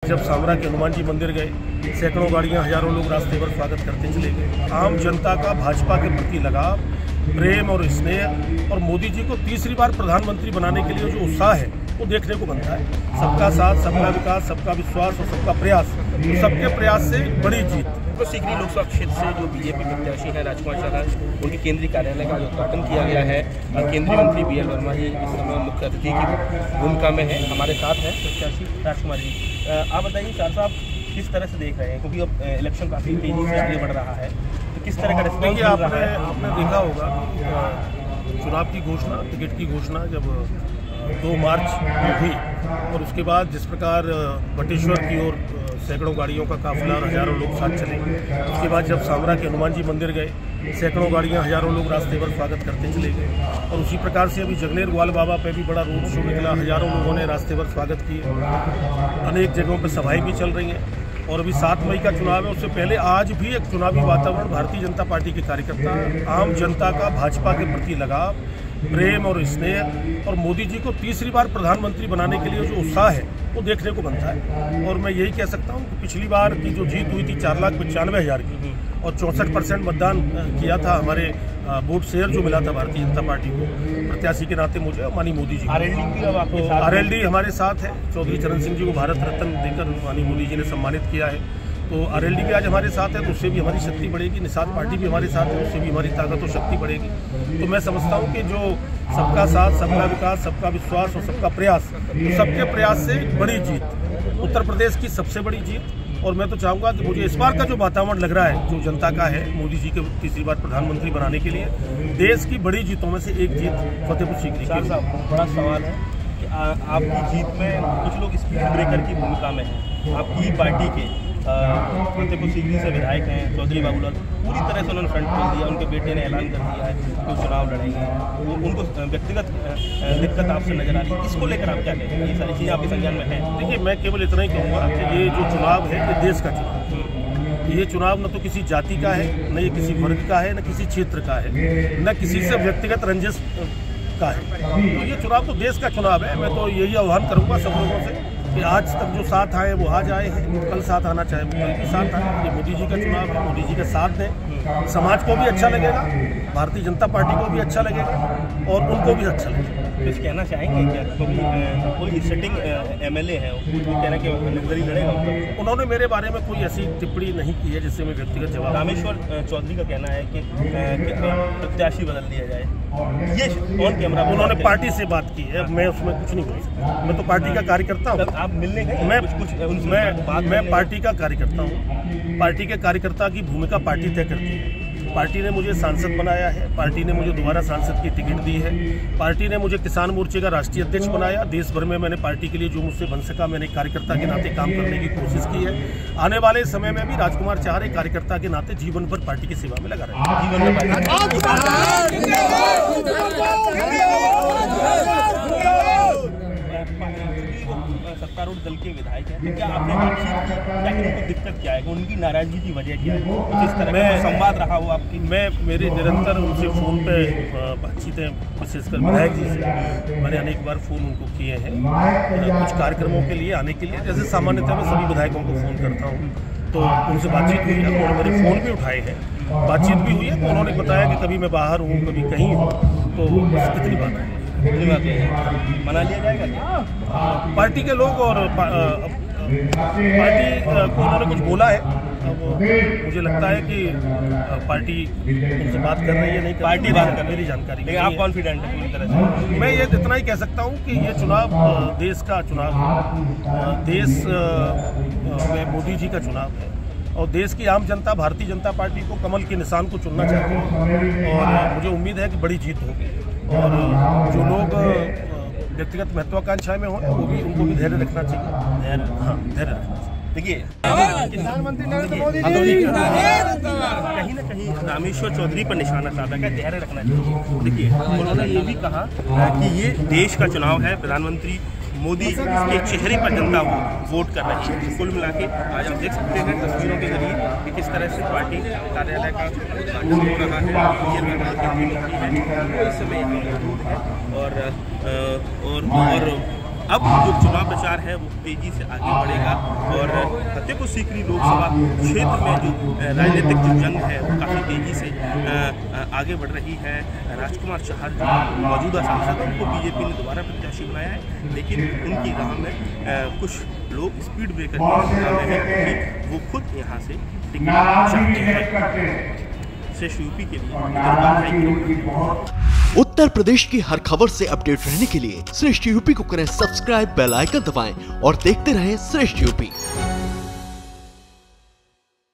जब सामरा के हनुमान जी मंदिर गए, सैकड़ों गाड़ियां, हजारों लोग रास्ते पर स्वागत करते चले गए। आम जनता का भाजपा के प्रति लगाव, प्रेम और स्नेह और मोदी जी को तीसरी बार प्रधानमंत्री बनाने के लिए जो उत्साह है वो देखने को बनता है। सबका साथ, सबका विकास, सबका विश्वास और सबका प्रयास, सबके प्रयास से बड़ी जीत। तो सीकरी लोकसभा क्षेत्र से जो बीजेपी प्रत्याशी हैं राजकुमार शर्मा, उनके केंद्रीय कार्यालय का उद्घाटन किया गया है। केंद्रीय मंत्री BL वर्मा जी इस समय मुख्य अतिथि की भूमिका में है। हमारे साथ है प्रत्याशी राजकुमार जी। आप बताइए चार साहब, किस तरह से देख रहे हैं, क्योंकि अब इलेक्शन काफ़ी तेजी से आगे बढ़ रहा है, तो किस तरह का रिस्पॉन्स आपने देखा होगा चुनाव की घोषणा, टिकट की घोषणा जब 2 मार्च को हुई और उसके बाद जिस प्रकार बटेश्वर की ओर सैकड़ों गाड़ियों का काफिला और हजारों लोग साथ चले, उसके बाद जब सामरा के हनुमान जी मंदिर गए, सैकड़ों गाड़ियां, हजारों लोग रास्ते पर स्वागत करते चले गए। और उसी प्रकार से अभी जगनेर ग्वाल बाबा पे भी बड़ा रोड शो निकला, हजारों लोगों ने रास्ते पर स्वागत किए। अनेक जगहों पर सभाएं भी चल रही हैं और अभी 7 मई का चुनाव है। उससे पहले आज भी एक चुनावी वातावरण, भारतीय जनता पार्टी के कार्यकर्ता, आम जनता का भाजपा के प्रति लगाव, प्रेम और स्नेह और मोदी जी को तीसरी बार प्रधानमंत्री बनाने के लिए जो उत्साह है वो देखने को बनता है। और मैं यही कह सकता हूँ कि पिछली बार की जो जीत हुई थी 4,95,000 की और 64% मतदान किया था, हमारे वोट शेयर जो मिला था भारतीय जनता पार्टी को प्रत्याशी के नाते मुझे और माननीय मोदी जी को। RLD हमारे साथ है, चौधरी चरण सिंह जी को भारत रत्न देकर माननीय मोदी जी ने सम्मानित किया है। तो RLD भी आज हमारे साथ है, तो उससे भी हमारी शक्ति बढ़ेगी। निषाद पार्टी भी हमारे साथ है, उससे भी हमारी ताकत और शक्ति बढ़ेगी। तो मैं समझता हूँ कि जो सबका साथ, सबका विकास, सबका विश्वास और सबका प्रयास, तो सबके प्रयास से बड़ी जीत, उत्तर प्रदेश की सबसे बड़ी जीत। और मैं तो चाहूँगा कि मुझे इस बार का जो वातावरण लग रहा है, जो जनता का है मोदी जी के तीसरी बार प्रधानमंत्री बनाने के लिए, देश की बड़ी जीतों में से एक जीत फतेहपुर सीकरी की। बड़ा सवाल है कि आपकी जीत में कुछ लोग स्पीड ब्रेकर की भूमिका में हैं। आपकी पार्टी के फतेहपुर सीकरी से विधायक हैं चौधरी बाबूलाल, पूरी तरह से उन्होंने फ्रंट खोल दिया। उनके बेटे ने ऐलान कर दिया है कि वो चुनाव लड़ेंगे। वो उनको व्यक्तिगत दिक्कत आपसे नजर आ रही है, इसको लेकर आप क्या कहेंगे? ये सारी चीज़ें आपके संज्ञान में हैं? देखिए, मैं केवल इतना ही कहूँगा कि ये जो चुनाव है ये देश का चुनाव है। ये चुनाव न तो किसी जाति का है, न ये किसी वर्ग का है, न किसी क्षेत्र का है, न किसी से व्यक्तिगत रंजिश का है। तो ये चुनाव तो देश का चुनाव है। मैं तो यही आह्वान करूँगा सब लोगों से कि आज तक जो साथ आए वो आज आए हैं, कल साथ आना चाहे वो कल भी साथ आए। ये मोदी जी का चुनाव है, मोदी जी का साथ दें, समाज को भी अच्छा लगेगा, भारतीय जनता पार्टी को भी अच्छा लगेगा और उनको भी अच्छा लगेगा। कुछ कहना चाहेंगे क्या? कोई सिटिंग MLA है, वो कहना कि निर्दलीय लड़ेगा? उन्होंने मेरे बारे में कोई ऐसी टिप्पणी नहीं की है जिससे मैं व्यक्तिगत जवाब। रामेश्वर चौधरी का कहना है कि प्रत्याशी बदल दिया जाए, ये ऑन कैमरा उन्होंने पार्टी से बात की है। मैं उसमें कुछ नहीं बोल सकता, मैं तो पार्टी का कार्यकर्ता हूँ। आप मिलने गए? मैं पार्टी का कार्यकर्ता हूँ। पार्टी के कार्यकर्ता की भूमिका पार्टी तय करती है। पार्टी ने मुझे सांसद बनाया है, पार्टी ने मुझे दोबारा सांसद की टिकट दी है, पार्टी ने मुझे किसान मोर्चे का राष्ट्रीय अध्यक्ष बनाया। देश भर में मैंने पार्टी के लिए जो मुझसे बन सका मैंने कार्यकर्ता के नाते काम करने की कोशिश की है। आने वाले समय में भी राजकुमार चाह रहे कार्यकर्ता के नाते जीवन भर पार्टी की सेवा में लगा रहे। जीवन सत्तारूढ़ दल के विधायक हैं, तो क्या आपने बातचीत की? क्या उनको दिक्कत क्या है, उनकी नाराजगी की वजह क्या है? किस तरह का संवाद रहा हो आपकी? मेरे निरंतर उनसे फ़ोन पे बातचीतें, विशेषकर विधायक जी से मैंने अनेक बार फ़ोन उनको किए हैं कुछ कार्यक्रमों के लिए आने के लिए। जैसे सामान्यतः मैं सभी विधायकों को फ़ोन करता हूँ, तो उनसे बातचीत हुई है, उन्होंने मेरे फ़ोन भी उठाए हैं, बातचीत भी हुई है। तो उन्होंने बताया कि कभी मैं बाहर हूँ, कभी कहीं हूँ, तो बस इतनी बात है। मना लिया जाएगा क्या? पार्टी के लोग और पार्टी को उन्होंने कुछ बोला है। अब मुझे लगता है कि पार्टी उनसे बात कर रही है, नहीं पार्टी बात कर मेरी जानकारी। लेकिन आप कॉन्फिडेंट हैं पूरी तरह से? मैं ये इतना ही कह सकता हूँ कि ये चुनाव देश का चुनाव है, देश में मोदी जी का चुनाव है और देश की आम जनता भारतीय जनता पार्टी को कमल के निशान को चुनना चाहती है और मुझे उम्मीद है कि बड़ी जीत होगी। और जो लोग व्यक्तिगत महत्वाकांक्षाएं में हों उनको भी धैर्य रखना चाहिए। धैर्य रखना चाहिए। देखिए, प्रधानमंत्री नरेंद्र मोदी जी कहीं ना कहीं रामेश्वर चौधरी पर निशाना साधा है, धैर्य रखना चाहिए। देखिए, उन्होंने ये भी कहा कि ये देश का चुनाव है, प्रधानमंत्री मोदी के चेहरे पर जनता वोट कर रही है। कुल मिला के आज हम देख सकते हैं तस्वीरों के जरिए कि किस तरह से पार्टी कार्यालय का उद्घाटन हो रहा है। BL वर्मा केंद्रीय मंत्री है, वो इस समय यहाँ मौजूद है और अब जो चुनाव प्रचार है वो तेजी से आगे बढ़ेगा और फतेहपुर सीकरी लोकसभा क्षेत्र में जो राजनीतिक जो जंग है वो काफ़ी तेजी से आगे बढ़ रही है। राजकुमार चाहर जो मौजूदा सांसद उनको बीजेपी ने दोबारा प्रत्याशी बनाया है, लेकिन उनकी राह में कुछ लोग स्पीड ब्रेकर की राह में हैं क्योंकि वो खुद यहाँ से टिकट चाहते हैं। श्रेष्ठ यूपी के लिए उत्तर प्रदेश की हर खबर से अपडेट रहने के लिए श्रेष्ठ यूपी को करें सब्सक्राइब, बेल आइकन दबाएं और देखते रहें श्रेष्ठ यूपी।